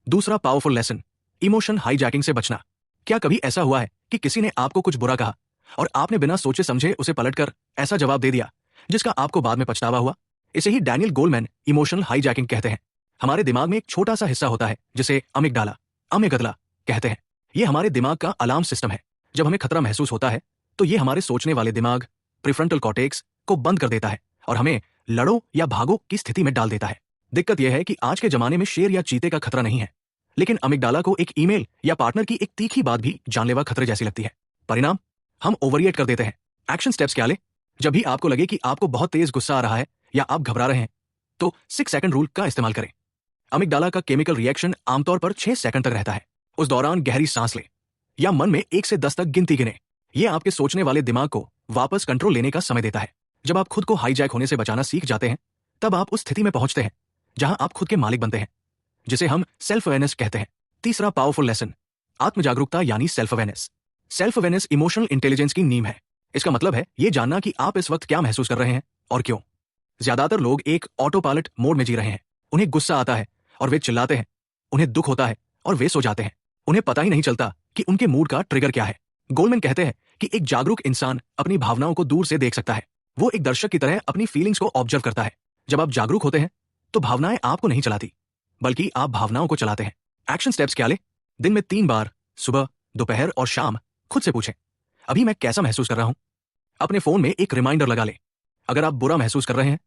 दूसरा powerful lesson, emotion hijacking से बचना। क्या कभी ऐसा हुआ है कि किसी ने आपको कुछ बुरा कहा और आपने बिना सोचे समझे उसे पलटकर ऐसा जवाब दे दिया जिसका आपको बाद में पछतावा हुआ? इसे ही डैनियल गोलमैन इमोशनल हाईजैकिंग कहते हैं। हमारे दिमाग में एक छोटा सा हिस्सा होता है जिसे अमिगडाला कहते हैं। ये हमारे दिमाग का अलार्म सिस्टम है। जब हमें खतरा महसूस होता है तो ये हमारे सोचने वाले दिमाग प्रीफ्रंटल कॉर्टेक्स को बंद कर देता है और हमें लड़ो या भागो की स्थिति में डाल देता है। दिक्कत यह है कि आज के जमाने में शेर या चीते का खतरा नहीं है, लेकिन अमिगडाला को एक ईमेल या पार्टनर की एक तीखी बात भी जानलेवा खतरे जैसी लगती है। परिणाम, हम ओवररिएक्ट कर देते हैं। एक्शन स्टेप्स क्या ले? जब भी आपको लगे कि आपको बहुत तेज गुस्सा आ रहा है या आप घबरा रहे हैं तो 6 सेकंड रूल का इस्तेमाल करें। अमिगडाला का केमिकल रिएक्शन आमतौर पर 6 सेकंड तक रहता है। उस दौरान गहरी सांस लें या मन में 1 से 10 तक गिनती गिने। यह आपके सोचने वाले दिमाग को वापस कंट्रोल लेने का समय देता है। जब आप खुद को हाईजैक होने से बचाना सीख जाते हैं तब आप उस स्थिति में पहुंचते हैं जहां आप खुद के मालिक बनते हैं, जिसे हम सेल्फ अवेयरनेस कहते हैं। तीसरा पावरफुल लेसन, आत्म जागरूकता यानी self awareness. Self awareness emotional intelligence की नींव है। इसका मतलब है यह जानना कि आप इस वक्त क्या महसूस कर रहे हैं और क्यों। ज्यादातर लोग एक ऑटो पायलट मोड में जी रहे हैं। उन्हें गुस्सा आता है और वे चिल्लाते हैं, उन्हें दुख होता है और वे सो जाते हैं। उन्हें पता ही नहीं चलता कि उनके मूड का ट्रिगर क्या है। गोलमैन कहते हैं कि एक जागरूक इंसान अपनी भावनाओं को दूर से देख सकता है। वो एक दर्शक की तरह अपनी फीलिंग्स को ऑब्जर्व करता है। जब आप जागरूक होते हैं तो भावनाएं आपको नहीं चलाती, बल्कि आप भावनाओं को चलाते हैं। एक्शन स्टेप्स क्या ले? दिन में 3 बार, सुबह, दोपहर और शाम, खुद से पूछें, अभी मैं कैसा महसूस कर रहा हूं? अपने फोन में एक रिमाइंडर लगा लें। अगर आप बुरा महसूस कर रहे हैं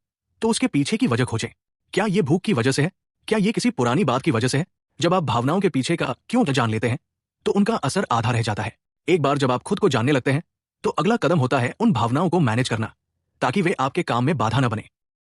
तो उसके पीछे की वजह खोजें। क्या यह भूख की वजह से है? क्या यह किसी पुरानी बात की वजह से है? जब आप भावनाओं के पीछे का क्यों जान लेते हैं तो उनका असर आधा रह जाता है। एक बार जब आप खुद को जानने लगते हैं तो अगला कदम होता है उन भावनाओं को मैनेज करना, ताकि वे आपके काम में बाधा न बने।